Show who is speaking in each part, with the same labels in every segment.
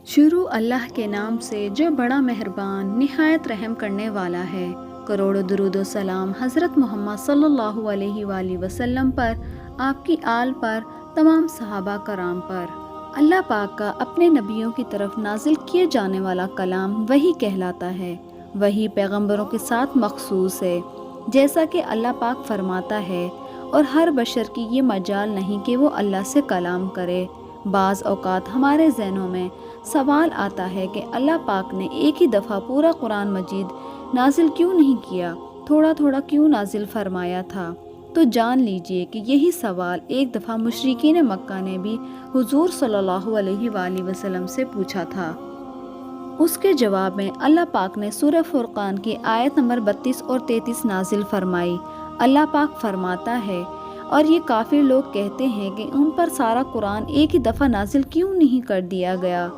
Speaker 1: شروع اللہ کے نام سے جو بڑا مہربان نہایت رحم کرنے والا ہے۔ کروڑوں درود و سلام حضرت محمد صلی اللہ علیہ وآلہ وسلم پر، آپ کی آل پر، تمام صحابہ کرام پر۔ اللہ پاک کا اپنے نبیوں کی طرف نازل کیے جانے والا کلام وحی کہلاتا ہے۔ وحی پیغمبروں کے ساتھ مخصوص ہے، جیسا کہ اللہ پاک فرماتا ہے، اور ہر بشر کی یہ مجال نہیں کہ وہ اللہ سے کلام کرے۔ بعض اوقات ہمارے ذہنوں میں سوال آتا ہے کہ اللہ پاک نے ایک ہی دفعہ پورا قرآن مجید نازل کیوں نہیں کیا، تھوڑا تھوڑا کیوں نازل فرمایا تھا؟ تو جان لیجئے کہ یہی سوال ایک دفعہ مشرکین مکہ نے بھی حضور صلی اللہ علیہ وآلہ وسلم سے پوچھا تھا۔ اس کے جواب میں اللہ پاک نے سورہ فرقان کی آیت نمبر 32 اور 33 نازل فرمائی۔ اللہ پاک فرماتا ہے، اور یہ کافر لوگ کہتے ہیں کہ ان پر سارا قرآن ایک ہی دفعہ نازل کیوں نہیں کر دیا گیا؟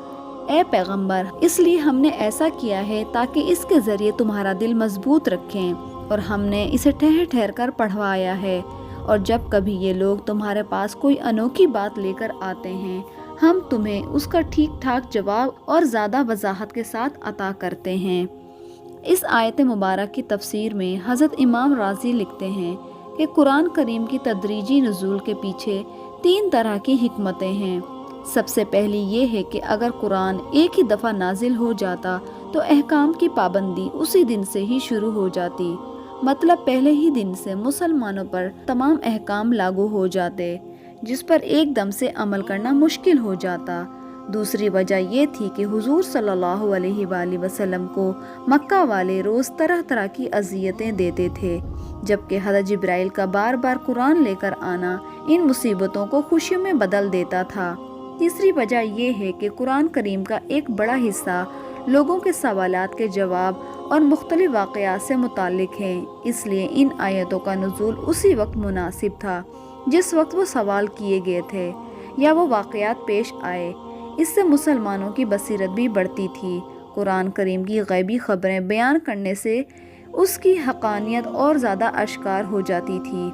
Speaker 1: اے پیغمبر، اس لیے ہم نے ایسا کیا ہے تاکہ اس کے ذریعے تمہارا دل مضبوط رکھیں، اور ہم نے اسے ٹھہر ٹھہر کر پڑھوایا ہے، اور جب کبھی یہ لوگ تمہارے پاس کوئی انوکھی بات لے کر آتے ہیں، ہم تمہیں اس کا ٹھیک ٹھاک جواب اور زیادہ وضاحت کے ساتھ عطا کرتے ہیں۔ اس آیت مبارک کی تفسیر میں حضرت امام رازی لکھتے ہیں کہ قرآن کریم کی تدریجی نزول کے پیچھے 3 طرح کی حکمتیں ہیں۔ سب سے پہلی یہ ہے کہ اگر قرآن ایک ہی دفعہ نازل ہو جاتا تو احکام کی پابندی اسی دن سے ہی شروع ہو جاتی، مطلب پہلے ہی دن سے مسلمانوں پر تمام احکام لاگو ہو جاتے، جس پر ایک دم سے عمل کرنا مشکل ہو جاتا۔ دوسری وجہ یہ تھی کہ حضور صلی اللہ علیہ وآلہ وسلم کو مکہ والے روز طرح طرح کی اذیتیں دیتے تھے، جبکہ حضرت جبرائیل کا بار بار قرآن لے کر آنا ان مصیبتوں کو خوشیوں میں بدل دیتا تھا۔ تیسری وجہ یہ ہے کہ قرآن کریم کا ایک بڑا حصہ لوگوں کے سوالات کے جواب اور مختلف واقعات سے متعلق ہے، اس لیے ان آیتوں کا نزول اسی وقت مناسب تھا جس وقت وہ سوال کیے گئے تھے یا وہ واقعات پیش آئے۔ اس سے مسلمانوں کی بصیرت بھی بڑھتی تھی۔ قرآن کریم کی غیبی خبریں بیان کرنے سے اس کی حقانیت اور زیادہ اشکار ہو جاتی تھی۔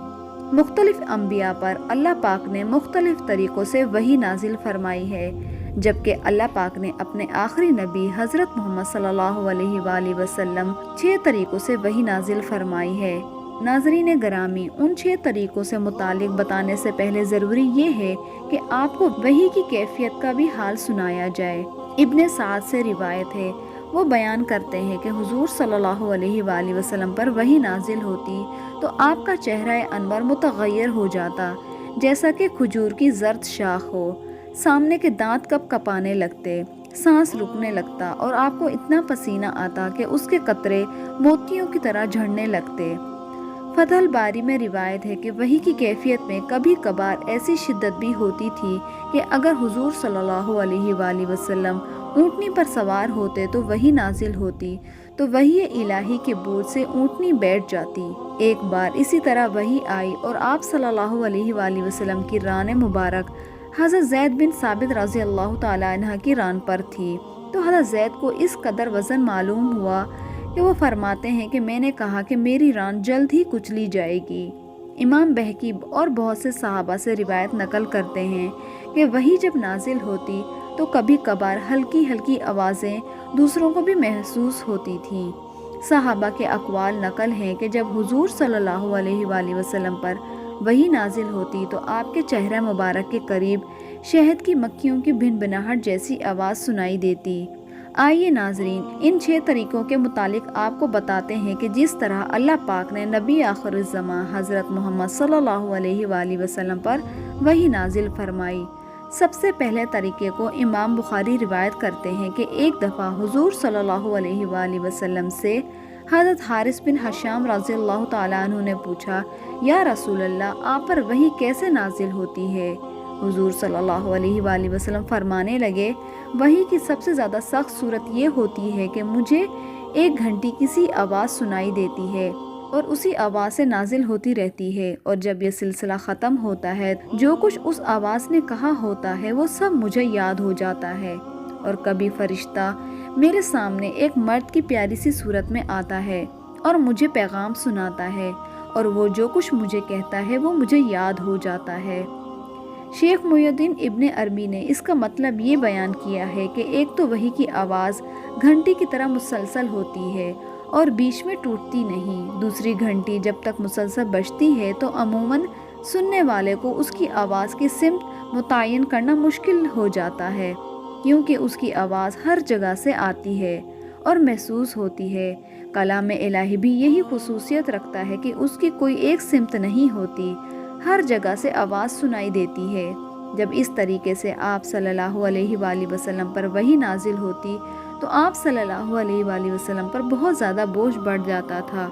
Speaker 1: مختلف انبیاء پر اللہ پاک نے مختلف طریقوں سے وحی نازل فرمائی ہے، جبکہ اللہ پاک نے اپنے آخری نبی حضرت محمد صلی اللہ علیہ وآلہ وسلم 6 طریقوں سے وحی نازل فرمائی ہے۔ ناظرین گرامی، ان 6 طریقوں سے متعلق بتانے سے پہلے ضروری یہ ہے کہ آپ کو وحی کی کیفیت کا بھی حال سنایا جائے۔ ابن سعد سے روایت ہے، وہ بیان کرتے ہیں کہ حضور صلی اللہ علیہ وآلہ وسلم پر وحی نازل ہوتی تو آپ کا چہرہ انور متغیر ہو جاتا، جیسا کہ کھجور کی زرد شاخ ہو، سامنے کے دانت کپ کپانے لگتے، سانس رکنے لگتا، اور آپ کو اتنا پسینہ آتا کہ اس کے قطرے موتیوں کی طرح جھڑنے لگتے۔ فتح الباری میں روایت ہے کہ وحی کی کیفیت میں کبھی کبھار ایسی شدت بھی ہوتی تھی کہ اگر حضور صلی اللہ علیہ وآلہ وسلم اونٹنی پر سوار ہوتے تو وحی نازل ہوتی تو وحی الہی کے بوجھ سے اونٹنی بیٹھ جاتی۔ ایک بار اسی طرح وحی آئی اور آپ صلی اللہ علیہ وآلہ وسلم کی ران مبارک حضرت زید بن ثابت رضی اللہ تعالیٰ عنہ کی ران پر تھی، تو حضرت زید کو اس قدر وزن معلوم ہوا کہ وہ فرماتے ہیں کہ میں نے کہا کہ میری ران جلد ہی کچلی جائے گی۔ امام بہقی اور بہت سے صحابہ سے روایت نقل کرتے ہیں کہ وحی جب نازل ہوتی تو کبھی کبھار ہلکی ہلکی آوازیں دوسروں کو بھی محسوس ہوتی تھیں۔ صحابہ کے اقوال نقل ہیں کہ جب حضور صلی اللہ علیہ وآلہ وسلم پر وحی نازل ہوتی تو آپ کے چہرہ مبارک کے قریب شہد کی مکھیوں کی بھن بھناہٹ جیسی آواز سنائی دیتی۔ آئیے ناظرین، ان 6 طریقوں کے متعلق آپ کو بتاتے ہیں کہ جس طرح اللہ پاک نے نبی آخر الزماں حضرت محمد صلی اللہ علیہ وآلہ وسلم پر وحی نازل فرمائی۔ سب سے پہلے طریقے کو امام بخاری روایت کرتے ہیں کہ ایک دفعہ حضور صلی اللہ علیہ وآلہ وسلم سے حضرت حارث بن حشام رضی اللہ تعالیٰ عنہ نے پوچھا، یا رسول اللہ، آپ پر وحی کیسے نازل ہوتی ہے؟ حضور صلی اللہ علیہ وآلہ وسلم فرمانے لگے، وحی کی سب سے زیادہ سخت صورت یہ ہوتی ہے کہ مجھے 1 گھنٹی کسی آواز سنائی دیتی ہے اور اسی آواز سے نازل ہوتی رہتی ہے، اور جب یہ سلسلہ ختم ہوتا ہے جو کچھ اس آواز نے کہا ہوتا ہے وہ سب مجھے یاد ہو جاتا ہے، اور کبھی فرشتہ میرے سامنے ایک مرد کی پیاری سی صورت میں آتا ہے اور مجھے پیغام سناتا ہے، اور وہ جو کچھ مجھے کہتا ہے وہ مجھے یاد ہو جاتا ہے۔ شیخ محی الدین ابن عربی نے اس کا مطلب یہ بیان کیا ہے کہ ایک تو وحی کی آواز گھنٹی کی طرح مسلسل ہوتی ہے اور بیچ میں ٹوٹتی نہیں، دوسری گھنٹی جب تک مسلسل بجتی ہے تو عموماً سننے والے کو اس کی آواز کی سمت متعین کرنا مشکل ہو جاتا ہے، کیونکہ اس کی آواز ہر جگہ سے آتی ہے اور محسوس ہوتی ہے۔ کلام الہی بھی یہی خصوصیت رکھتا ہے کہ اس کی کوئی ایک سمت نہیں ہوتی، ہر جگہ سے آواز سنائی دیتی ہے۔ جب اس طریقے سے آپ صلی اللہ علیہ وآلہ وسلم پر وحی نازل ہوتی تو آپ صلی اللہ علیہ وآلہ وسلم پر بہت زیادہ بوجھ بڑھ جاتا تھا۔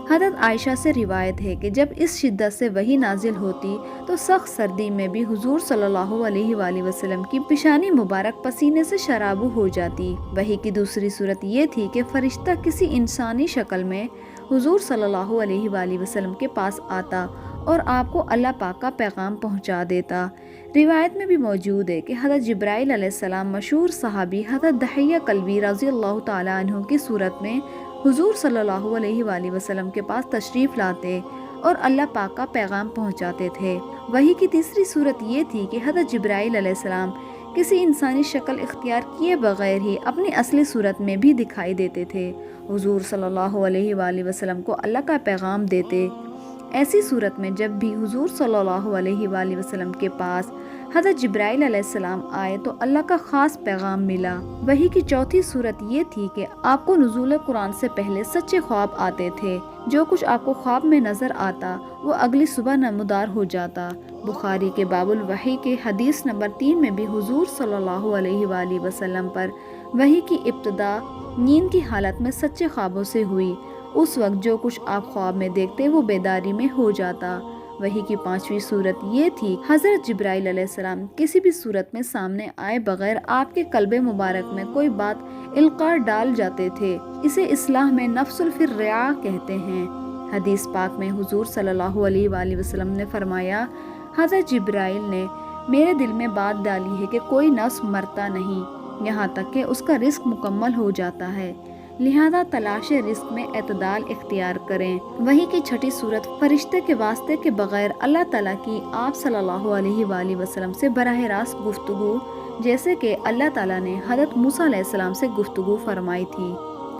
Speaker 1: حضرت عائشہ سے روایت ہے کہ جب اس شدت سے وحی نازل ہوتی تو سخت سردی میں بھی حضور صلی اللہ علیہ وآلہ وسلم کی پیشانی مبارک پسینے سے شرابو ہو جاتی۔ وحی کی دوسری صورت یہ تھی کہ فرشتہ کسی انسانی شکل میں حضور صلی اللہ علیہ وآلہ وسلم کے پاس آتا اور آپ کو اللہ پاک کا پیغام پہنچا دیتا۔ روایت میں بھی موجود ہے کہ حضرت جبرائیل علیہ السلام مشہور صحابی حضرت دحیہ کلبی رضی اللہ تعالیٰ عنہ کی صورت میں حضور صلی اللہ علیہ وآلہ وسلم کے پاس تشریف لاتے اور اللہ پاک کا پیغام پہنچاتے تھے۔ وحی کی تیسری صورت یہ تھی کہ حضرت جبرائیل علیہ السلام کسی انسانی شکل اختیار کیے بغیر ہی اپنی اصلی صورت میں بھی دکھائی دیتے تھے، حضور صلی اللہ علیہ وآلہ وسلم کو اللہ کا پیغام دیتے۔ ایسی صورت میں جب بھی حضور صلی اللہ علیہ وآلہ وسلم کے پاس حضرت جبرائیل علیہ السلام آئے تو اللہ کا خاص پیغام ملا۔ وحی کی چوتھی صورت یہ تھی کہ آپ کو نزول قرآن سے پہلے سچے خواب آتے تھے، جو کچھ آپ کو خواب میں نظر آتا وہ اگلی صبح نمودار ہو جاتا۔ بخاری کے باب الوحی کے حدیث نمبر 3 میں بھی حضور صلی اللہ علیہ وآلہ وسلم پر وحی کی ابتدا نیند کی حالت میں سچے خوابوں سے ہوئی، اس وقت جو کچھ آپ خواب میں دیکھتے وہ بیداری میں ہو جاتا۔ وحی کی پانچویں صورت یہ تھی حضرت جبرائیل علیہ السلام کسی بھی صورت میں سامنے آئے بغیر آپ کے قلب مبارک میں کوئی بات القاء ڈال جاتے تھے، اسے اصطلاح میں نفس الفرعہ کہتے ہیں۔ حدیث پاک میں حضور صلی اللہ علیہ وآلہ وسلم نے فرمایا، حضرت جبرائیل نے میرے دل میں بات ڈالی ہے کہ کوئی نفس مرتا نہیں یہاں تک کہ اس کا رزق مکمل ہو جاتا ہے، لہذا تلاش رزق میں اعتدال اختیار کریں۔ وحی کی چھٹی صورت فرشتے کے واسطے کے بغیر اللہ تعالیٰ کی آپ صلی اللہ علیہ وآلہ وسلم سے براہ راست گفتگو، جیسے کہ اللہ تعالیٰ نے حضرت موسیٰ علیہ السلام سے گفتگو فرمائی تھی۔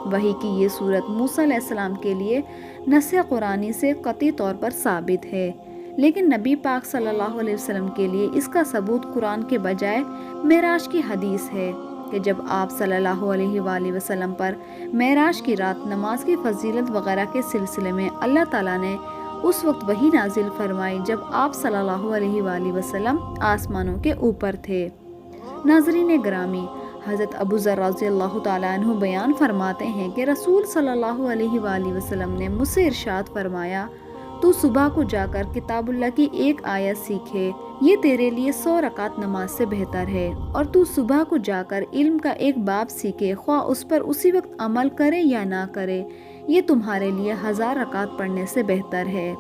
Speaker 1: وحی کی یہ صورت موسیٰ علیہ السلام کے لیے نص قرآنی سے قطعی طور پر ثابت ہے، لیکن نبی پاک صلی اللہ علیہ وسلم کے لیے اس کا ثبوت قرآن کے بجائے معراج کی حدیث ہے کہ جب آپ صلی اللہ علیہ وآلہ وسلم پر معراج کی رات نماز کی فضیلت وغیرہ کے سلسلے میں اللہ تعالیٰ نے اس وقت وحی نازل فرمائی جب آپ صلی اللہ علیہ وآلہ وسلم آسمانوں کے اوپر تھے۔ ناظرین گرامی، حضرت ابو ذر رضی اللہ تعالیٰ عنہ بیان فرماتے ہیں کہ رسول صلی اللہ علیہ وآلہ وسلم نے مجھ سے ارشاد فرمایا، تو صبح کو جا کر کتاب اللہ کی ایک آیت سیکھے، یہ تیرے لیے 100 رکعت نماز سے بہتر ہے، اور تو صبح کو جا کر علم کا ایک باب سیکھے، خواہ اس پر اسی وقت عمل کرے یا نہ کرے، یہ تمہارے لیے 1000 رکعت پڑھنے سے بہتر ہے۔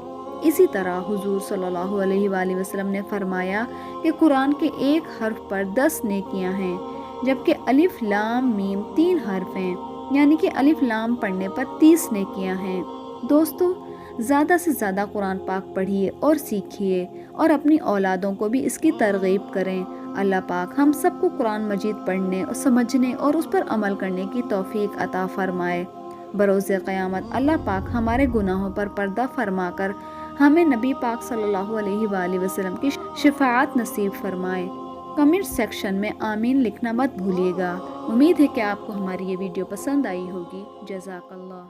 Speaker 1: اسی طرح حضور صلی اللہ علیہ وآلہ وسلم نے فرمایا کہ قرآن کے ایک حرف پر 10 نیکیاں ہیں، جبکہ الف لام میم 3 حرف ہیں، یعنی کہ الف لام پڑھنے پر 30 نیکیاں ہیں۔ دوستو، زیادہ سے زیادہ قرآن پاک پڑھیے اور سیکھیے اور اپنی اولادوں کو بھی اس کی ترغیب کریں۔ اللہ پاک ہم سب کو قرآن مجید پڑھنے اور سمجھنے اور اس پر عمل کرنے کی توفیق عطا فرمائے۔ بروز قیامت اللہ پاک ہمارے گناہوں پر پردہ فرما کر ہمیں نبی پاک صلی اللہ علیہ وآلہ وسلم کی شفاعت نصیب فرمائے۔ کمنٹ سیکشن میں آمین لکھنا مت بھولیے گا۔ امید ہے کہ آپ کو ہماری یہ ویڈیو پسند آئی ہوگی۔ جزاک اللہ۔